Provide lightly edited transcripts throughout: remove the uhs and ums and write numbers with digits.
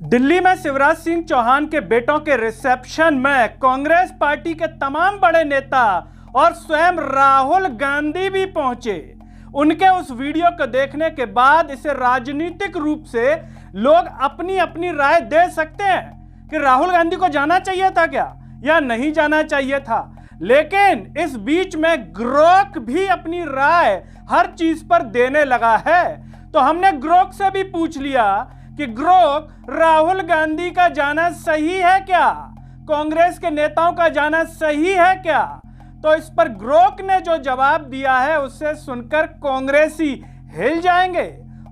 दिल्ली में शिवराज सिंह चौहान के बेटों के रिसेप्शन में कांग्रेस पार्टी के तमाम बड़े नेता और स्वयं राहुल गांधी भी पहुंचे। उनके उस वीडियो को देखने के बाद इसे राजनीतिक रूप से लोग अपनी अपनी राय दे सकते हैं कि राहुल गांधी को जाना चाहिए था क्या या नहीं जाना चाहिए था। लेकिन इस बीच में ग्रोक भी अपनी राय हर चीज पर देने लगा है। तो हमने ग्रोक से भी पूछ लिया कि ग्रोक, राहुल गांधी का जाना सही है क्या, कांग्रेस के नेताओं का जाना सही है क्या। तो इस पर ग्रोक ने जो जवाब दिया है उससे सुनकर कांग्रेसी हिल जाएंगे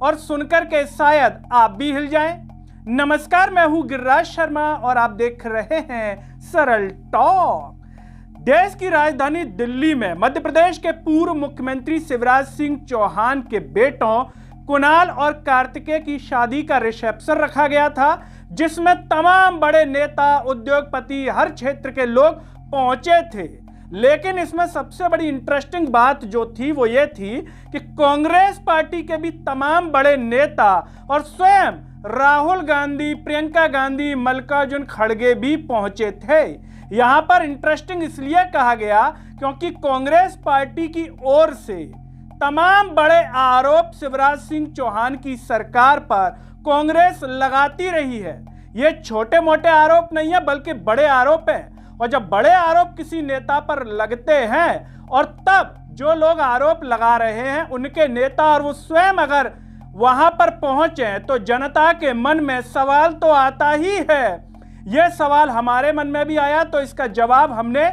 और सुनकर के शायद आप भी हिल जाएं। नमस्कार, मैं हूं गिरिराज शर्मा और आप देख रहे हैं सरल टॉक। देश की राजधानी दिल्ली में मध्य प्रदेश के पूर्व मुख्यमंत्री शिवराज सिंह चौहान के बेटों कुणाल और कार्तिकेय की शादी का रिसेप्शन रखा गया था, जिसमें तमाम बड़े नेता, उद्योगपति, हर क्षेत्र के लोग पहुंचे थे। लेकिन इसमें सबसे बड़ी इंटरेस्टिंग बात जो थी वो ये थी कि कांग्रेस पार्टी के भी तमाम बड़े नेता और स्वयं राहुल गांधी, प्रियंका गांधी, मल्लिकार्जुन खड़गे भी पहुंचे थे। यहां पर इंटरेस्टिंग इसलिए कहा गया क्योंकि कांग्रेस पार्टी की ओर से तमाम बड़े आरोप शिवराज सिंह चौहान की सरकार पर कांग्रेस लगाती रही है। ये छोटे मोटे आरोप नहीं है बल्कि बड़े आरोप हैं। और जब बड़े आरोप किसी नेता पर लगते हैं और तब जो लोग आरोप लगा रहे हैं उनके नेता और वो स्वयं अगर वहां पर पहुंचे तो जनता के मन में सवाल तो आता ही है। यह सवाल हमारे मन में भी आया तो इसका जवाब हमने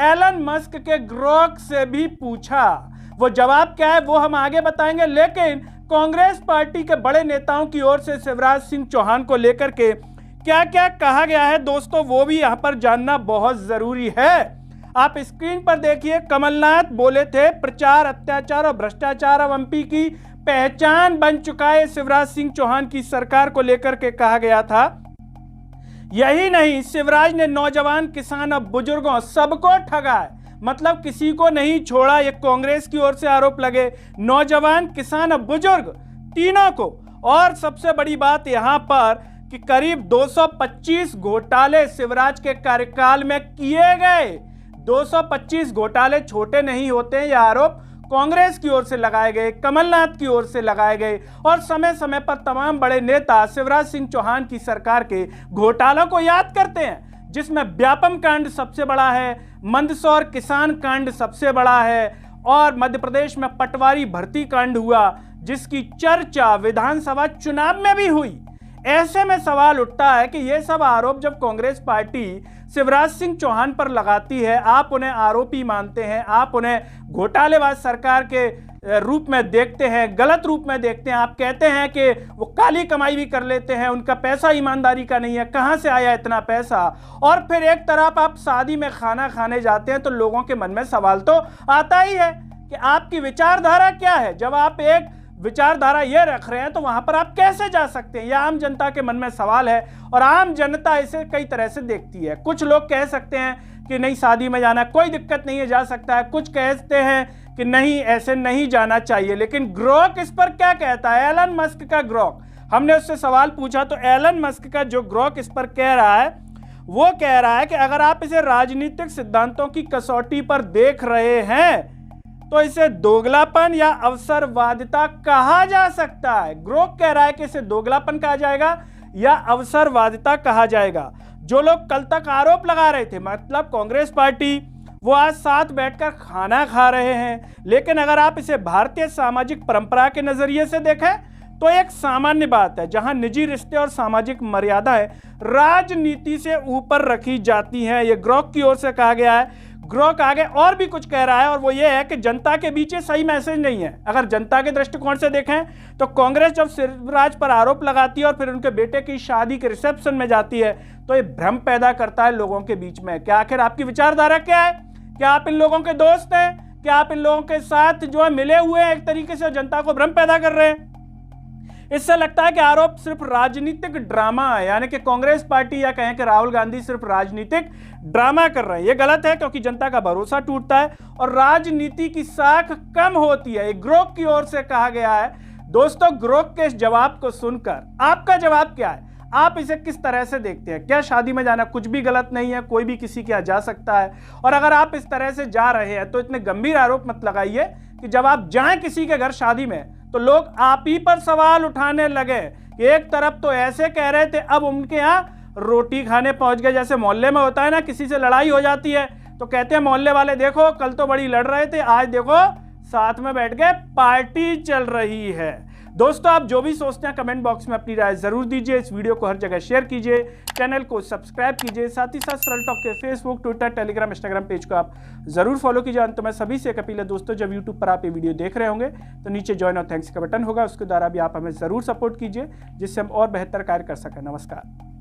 एलन मस्क के ग्रोक से भी पूछा। वो जवाब क्या है वो हम आगे बताएंगे। लेकिन कांग्रेस पार्टी के बड़े नेताओं की ओर से शिवराज सिंह चौहान को लेकर के क्या क्या कहा गया है दोस्तों, वो भी यहां पर जानना बहुत जरूरी है। आप स्क्रीन पर देखिए, कमलनाथ बोले थे प्रचार, अत्याचार और भ्रष्टाचार अब एमपी की पहचान बन चुका है। शिवराज सिंह चौहान की सरकार को लेकर के कहा गया था। यही नहीं, शिवराज ने नौजवान, किसान और बुजुर्गों सबको ठगा है, मतलब किसी को नहीं छोड़ा। ये कांग्रेस की ओर से आरोप लगे, नौजवान, किसान और बुजुर्ग तीनों को। और सबसे बड़ी बात यहां पर कि करीब 225 घोटाले शिवराज के कार्यकाल में किए गए। 225 घोटाले छोटे नहीं होते हैं। यह आरोप कांग्रेस की ओर से लगाए गए, कमलनाथ की ओर से लगाए गए और समय समय पर तमाम बड़े नेता शिवराज सिंह चौहान की सरकार के घोटालों को याद करते हैं, जिसमें व्यापम कांड सबसे बड़ा है, मंदसौर किसान कांड सबसे बड़ा है और मध्य प्रदेश में पटवारी भर्ती कांड हुआ जिसकी चर्चा विधानसभा चुनाव में भी हुई। ऐसे में सवाल उठता है कि ये सब आरोप जब कांग्रेस पार्टी शिवराज सिंह चौहान पर लगाती है, आप उन्हें आरोपी मानते हैं, आप उन्हें घोटालेबाज सरकार के रूप में देखते हैं, गलत रूप में देखते हैं। आप कहते हैं कि वो काली कमाई भी कर लेते हैं, उनका पैसा ईमानदारी का नहीं है, कहां से आया इतना पैसा। और फिर एक तरफ आप शादी में खाना खाने जाते हैं तो लोगों के मन में सवाल तो आता ही है कि आपकी विचारधारा क्या है। जब आप एक विचारधारा ये रख रहे हैं तो वहां पर आप कैसे जा सकते हैं, यह आम जनता के मन में सवाल है। और आम जनता इसे कई तरह से देखती है। कुछ लोग कह सकते हैं कि नहीं, शादी में जाना कोई दिक्कत नहीं है, जा सकता है। कुछ कहते हैं कि नहीं, ऐसे नहीं जाना चाहिए। लेकिन ग्रोक इस पर क्या कहता है, एलन मस्क का ग्रोक, हमने उससे सवाल पूछा तो एलन मस्क का जो ग्रोक इस पर कह रहा है वो कह रहा है कि अगर आप इसे राजनीतिक सिद्धांतों की कसौटी पर देख रहे हैं तो इसे दोगलापन या अवसरवादिता कहा जा सकता है। ग्रोक कह रहा है कि इसे दोगलापन कहा जाएगा या अवसरवादिता कहा जाएगा। जो लोग कल तक आरोप लगा रहे थे, मतलब कांग्रेस पार्टी, वो आज साथ बैठकर खाना खा रहे हैं। लेकिन अगर आप इसे भारतीय सामाजिक परंपरा के नजरिए से देखें तो एक सामान्य बात है, जहां निजी रिश्ते और सामाजिक मर्यादाएं राजनीति से ऊपर रखी जाती हैं। ये ग्रोक की ओर से कहा गया है। ग्रोक आगे और भी कुछ कह रहा है और वो ये है कि जनता के बीच ये सही मैसेज नहीं है। अगर जनता के दृष्टिकोण से देखें तो कांग्रेस जब शिवराज पर आरोप लगाती है और फिर उनके बेटे की शादी के रिसेप्शन में जाती है तो ये भ्रम पैदा करता है लोगों के बीच में। क्या आखिर आपकी विचारधारा क्या है? क्या आप इन लोगों के दोस्त हैं? क्या आप इन लोगों के साथ जो है मिले हुए हैं, एक तरीके से जनता को भ्रम पैदा कर रहे हैं? इससे लगता है कि आरोप सिर्फ राजनीतिक ड्रामा है, यानी कि कांग्रेस पार्टी या कहें कि राहुल गांधी सिर्फ राजनीतिक ड्रामा कर रहे हैं। यह गलत है क्योंकि जनता का भरोसा टूटता है और राजनीति की साख कम होती है। ग्रोक की ओर से कहा गया है। दोस्तों, ग्रोक के इस जवाब को सुनकर आपका जवाब क्या है? आप इसे किस तरह से देखते हैं? क्या शादी में जाना कुछ भी गलत नहीं है? कोई भी किसी के यहाँ जा सकता है। और अगर आप इस तरह से जा रहे हैं तो इतने गंभीर आरोप मत लगाइए कि जब आप जाएं किसी के घर शादी में तो लोग आप ही पर सवाल उठाने लगे। एक तरफ तो ऐसे कह रहे थे, अब उनके यहाँ रोटी खाने पहुंच गए। जैसे मोहल्ले में होता है ना, किसी से लड़ाई हो जाती है तो कहते हैं मोहल्ले वाले, देखो कल तो बड़ी लड़ रहे थे, आज देखो साथ में बैठ के पार्टी चल रही है। दोस्तों, आप जो भी सोचते हैं कमेंट बॉक्स में अपनी राय जरूर दीजिए। इस वीडियो को हर जगह शेयर कीजिए, चैनल को सब्सक्राइब कीजिए, साथ ही साथ सरल टॉक के Facebook, Twitter, Telegram, Instagram page को आप जरूर फॉलो कीजिए। अंत में सभी से एक अपील है दोस्तों, जब यूट्यूब पर आप ये वीडियो देख रहे होंगे तो नीचे ज्वाइन और थैंक्स का बटन होगा, उसके द्वारा भी आप हमें जरूर सपोर्ट कीजिए जिससे हम और बेहतर कार्य कर सकें। नमस्कार।